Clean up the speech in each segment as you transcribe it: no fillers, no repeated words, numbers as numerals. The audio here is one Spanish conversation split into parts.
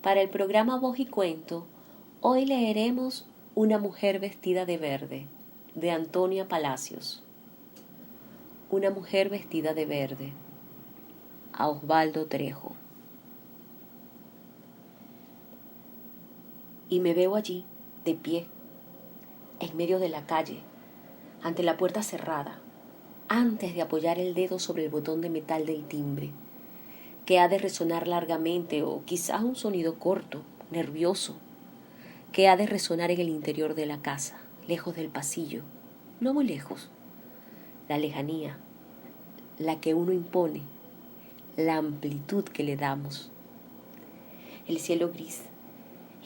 Para el programa Voz y Cuento, hoy leeremos Una mujer vestida de verde, de Antonia Palacios. Una mujer vestida de verde, a Osvaldo Trejo. Y me veo allí, de pie, en medio de la calle, ante la puerta cerrada, antes de apoyar el dedo sobre el botón de metal del timbre, que ha de resonar largamente o quizás un sonido corto, nervioso, que ha de resonar en el interior de la casa, lejos del pasillo, no muy lejos. La lejanía, la que uno impone, la amplitud que le damos. El cielo gris,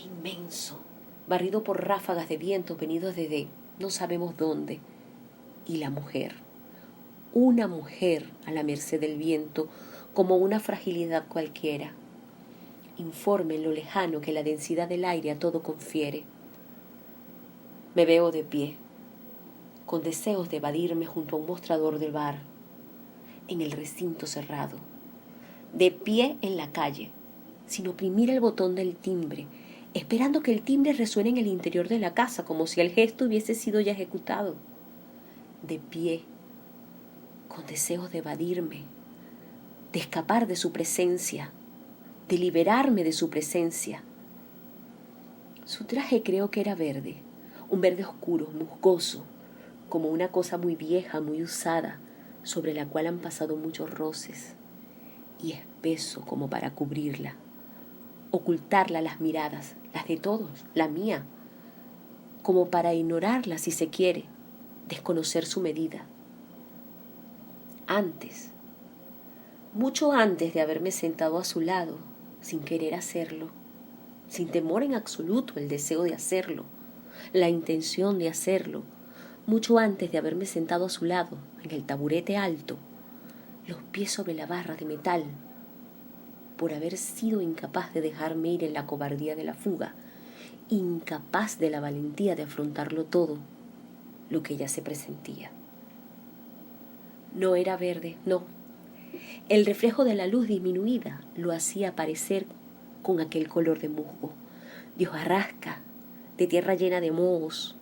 inmenso, barrido por ráfagas de vientos venidos desde no sabemos dónde. Y la mujer, una mujer a la merced del viento, como una fragilidad cualquiera, informe en lo lejano que la densidad del aire a todo confiere. Me veo de pie, con deseos de evadirme junto a un mostrador del bar, en el recinto cerrado, de pie en la calle, sin oprimir el botón del timbre, esperando que el timbre resuene en el interior de la casa, como si el gesto hubiese sido ya ejecutado. De pie, con deseos de evadirme, de escapar de su presencia, de liberarme de su presencia. Su traje creo que era verde, un verde oscuro, musgoso, como una cosa muy vieja, muy usada, sobre la cual han pasado muchos roces, y espeso como para cubrirla, ocultarla a las miradas, las de todos, la mía, como para ignorarla si se quiere, desconocer su medida. Antes, mucho antes de haberme sentado a su lado, sin querer hacerlo, sin temor en absoluto, el deseo de hacerlo, la intención de hacerlo, mucho antes de haberme sentado a su lado, en el taburete alto, los pies sobre la barra de metal, por haber sido incapaz de dejarme ir en la cobardía de la fuga, incapaz de la valentía de afrontarlo todo, lo que ya se presentía. No era verde, no. El reflejo de la luz disminuida lo hacía aparecer con aquel color de musgo, de hojarasca, de tierra llena de mohos.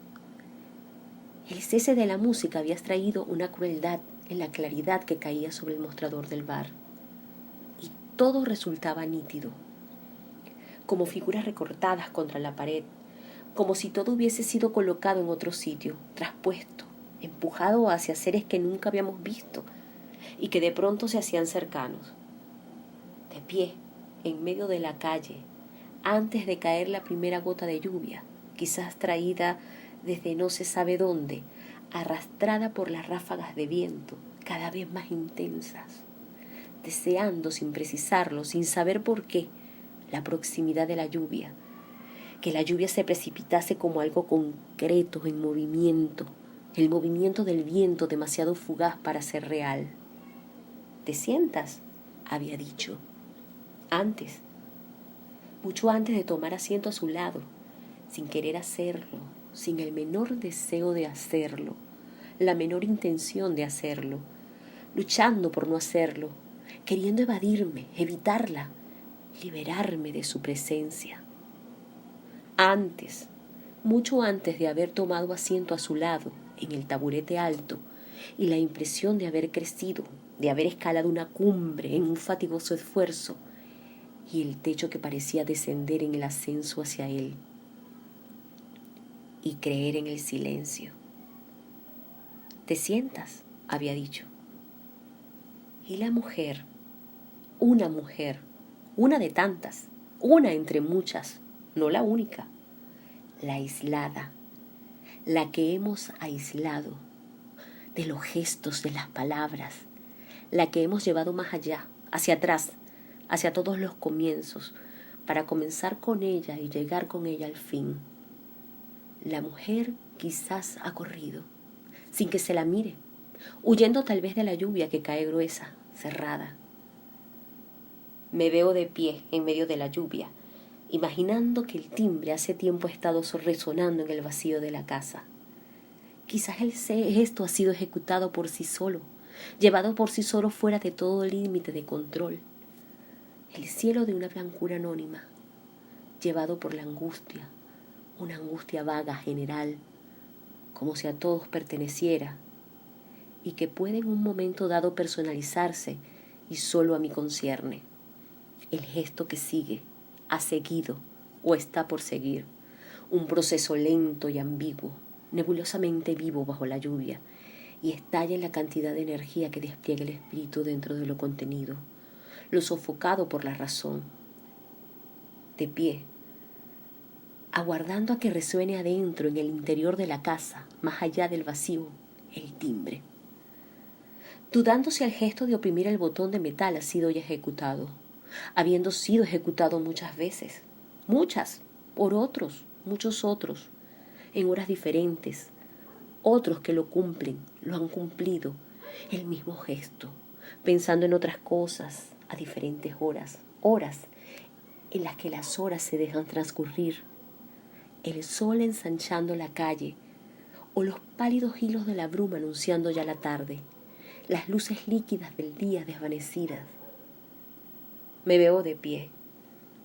El cese de la música había extraído una crueldad en la claridad que caía sobre el mostrador del bar. Y todo resultaba nítido, como figuras recortadas contra la pared, como si todo hubiese sido colocado en otro sitio, traspuesto, empujado hacia seres que nunca habíamos visto y que de pronto se hacían cercanos. De pie, en medio de la calle, antes de caer la primera gota de lluvia, quizás traída desde no se sabe dónde, arrastrada por las ráfagas de viento cada vez más intensas, deseando sin precisarlo, sin saber por qué, la proximidad de la lluvia, que la lluvia se precipitase como algo concreto en movimiento, el movimiento del viento demasiado fugaz para ser real. ¿Te sientas?, había dicho. Antes, mucho antes de tomar asiento a su lado, sin querer hacerlo, sin el menor deseo de hacerlo, la menor intención de hacerlo, luchando por no hacerlo, queriendo evadirme, evitarla, liberarme de su presencia. Antes, mucho antes de haber tomado asiento a su lado en el taburete alto y la impresión de haber crecido, de haber escalado una cumbre en un fatigoso esfuerzo y el techo que parecía descender en el ascenso hacia él, y creer en el silencio. ¿Te sientas?, había dicho. Y la mujer, una de tantas, una entre muchas, no la única, la aislada, la que hemos aislado de los gestos, de las palabras, la que hemos llevado más allá, hacia atrás, hacia todos los comienzos, para comenzar con ella y llegar con ella al fin. La mujer quizás ha corrido, sin que se la mire, huyendo tal vez de la lluvia que cae gruesa, cerrada. Me veo de pie en medio de la lluvia, imaginando que el timbre hace tiempo ha estado resonando en el vacío de la casa. Quizás el gesto ha sido ejecutado por sí solo, llevado por sí solo fuera de todo límite de control. El cielo de una blancura anónima, llevado por la angustia, una angustia vaga, general, como si a todos perteneciera, y que puede en un momento dado personalizarse y solo a mí concierne. El gesto que sigue, ha seguido o está por seguir, un proceso lento y ambiguo, nebulosamente vivo bajo la lluvia, y estalla en la cantidad de energía que despliega el espíritu dentro de lo contenido, lo sofocado por la razón. De pie, aguardando a que resuene adentro en el interior de la casa, más allá del vacío, el timbre. Dudando si el gesto de oprimir el botón de metal ha sido ya ejecutado, habiendo sido ejecutado muchas veces, muchas, por otros, muchos otros, en horas diferentes, otros que lo cumplen, lo han cumplido, el mismo gesto, pensando en otras cosas a diferentes horas, horas en las que las horas se dejan transcurrir, el sol ensanchando la calle o los pálidos hilos de la bruma anunciando ya la tarde, las luces líquidas del día desvanecidas. Me veo de pie,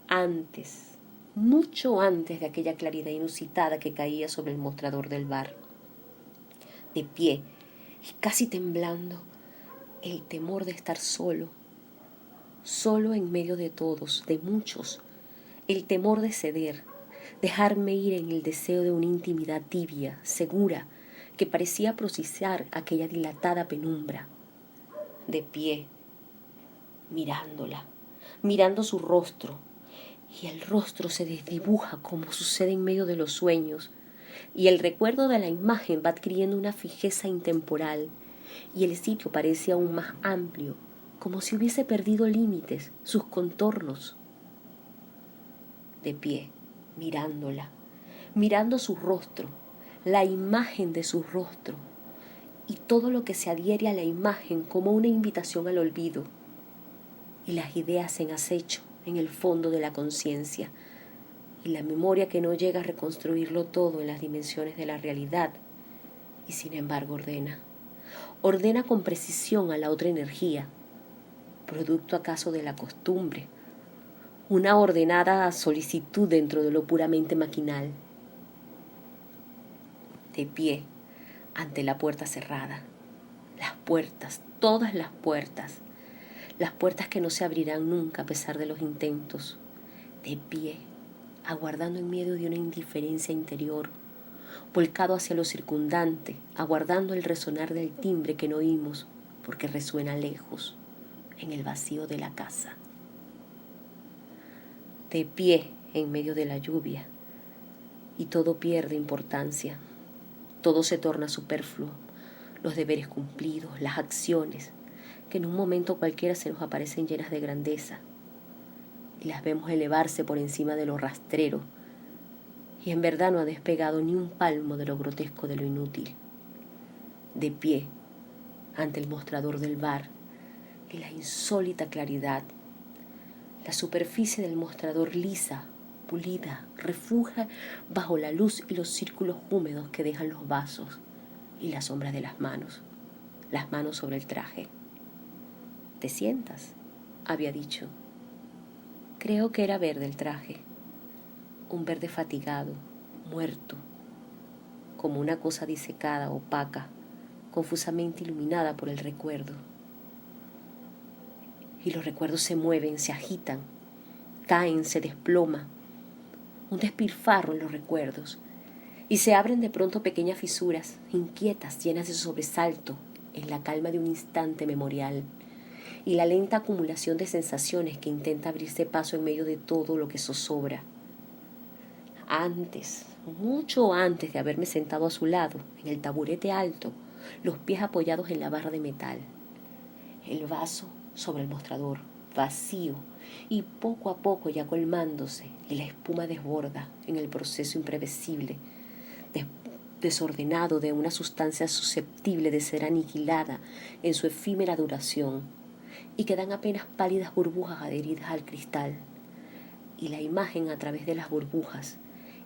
antes, mucho antes de aquella claridad inusitada que caía sobre el mostrador del bar. De pie y casi temblando, el temor de estar solo, solo en medio de todos, de muchos, el temor de ceder, dejarme ir en el deseo de una intimidad tibia, segura, que parecía procesar aquella dilatada penumbra. De pie, mirándola, mirando su rostro, y el rostro se desdibuja como sucede en medio de los sueños, y el recuerdo de la imagen va adquiriendo una fijeza intemporal, y el sitio parece aún más amplio, como si hubiese perdido límites, sus contornos. De pie, mirándola, mirando su rostro, la imagen de su rostro, y todo lo que se adhiere a la imagen como una invitación al olvido, y las ideas en acecho en el fondo de la conciencia, y la memoria que no llega a reconstruirlo todo en las dimensiones de la realidad, y sin embargo ordena con precisión a la otra energía, producto acaso de la costumbre, una ordenada solicitud dentro de lo puramente maquinal. De pie, ante la puerta cerrada, las puertas, todas las puertas que no se abrirán nunca a pesar de los intentos. De pie, aguardando en medio de una indiferencia interior, volcado hacia lo circundante, aguardando el resonar del timbre que no oímos, porque resuena lejos, en el vacío de la casa. De pie en medio de la lluvia, y todo pierde importancia, todo se torna superfluo, los deberes cumplidos, las acciones, que en un momento cualquiera se nos aparecen llenas de grandeza, y las vemos elevarse por encima de lo rastrero, y en verdad no ha despegado ni un palmo de lo grotesco de lo inútil. De pie, ante el mostrador del bar, y la insólita claridad, la superficie del mostrador lisa, pulida, refugia bajo la luz y los círculos húmedos que dejan los vasos y la sombra de las manos sobre el traje. ¿Te sientas?, había dicho. Creo que era verde el traje, un verde fatigado, muerto, como una cosa disecada, opaca, confusamente iluminada por el recuerdo. Y los recuerdos se mueven, se agitan, caen, se desploma, un despilfarro en los recuerdos, y se abren de pronto pequeñas fisuras, inquietas, llenas de sobresalto, en la calma de un instante memorial, y la lenta acumulación de sensaciones que intenta abrirse paso en medio de todo lo que zozobra. Antes, mucho antes de haberme sentado a su lado, en el taburete alto, los pies apoyados en la barra de metal, el vaso sobre el mostrador, vacío, y poco a poco ya colmándose, y la espuma desborda en el proceso imprevisible, desordenado de una sustancia susceptible de ser aniquilada en su efímera duración, y quedan apenas pálidas burbujas adheridas al cristal, y la imagen a través de las burbujas,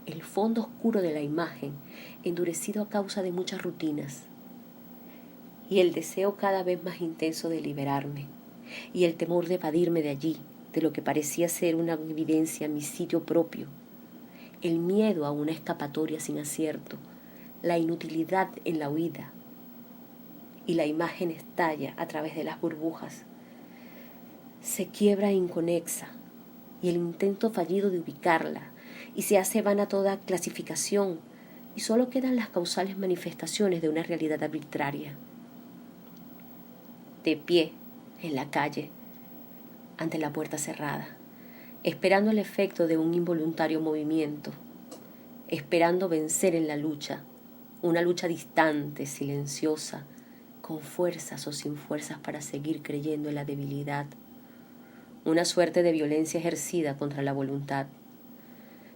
el fondo oscuro de la imagen, endurecido a causa de muchas rutinas, y el deseo cada vez más intenso de liberarme, y el temor de evadirme de allí, de lo que parecía ser una evidencia mi sitio propio, el miedo a una escapatoria sin acierto, la inutilidad en la huida, y la imagen estalla a través de las burbujas. Se quiebra inconexa, y el intento fallido de ubicarla, y se hace vana toda clasificación, y solo quedan las causales manifestaciones de una realidad arbitraria. De pie, en la calle, ante la puerta cerrada, esperando el efecto de un involuntario movimiento, esperando vencer en la lucha, una lucha distante, silenciosa, con fuerzas o sin fuerzas para seguir creyendo en la debilidad, una suerte de violencia ejercida contra la voluntad,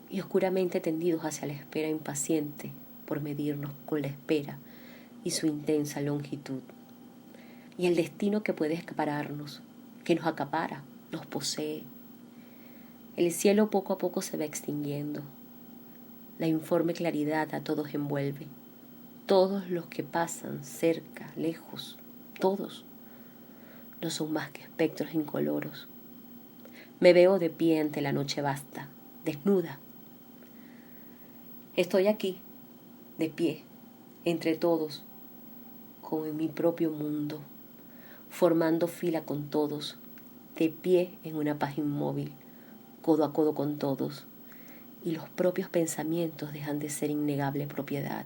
y oscuramente tendidos hacia la espera impaciente por medirnos con la espera y su intensa longitud, y el destino que puede acapararnos, que nos acapara, nos posee. El cielo poco a poco se va extinguiendo, la informe claridad a todos envuelve, todos los que pasan cerca, lejos, todos, no son más que espectros incoloros. Me veo de pie ante la noche vasta, desnuda. Estoy aquí, de pie, entre todos, como en mi propio mundo, formando fila con todos, de pie en una paz inmóvil, codo a codo con todos, y los propios pensamientos dejan de ser innegable propiedad.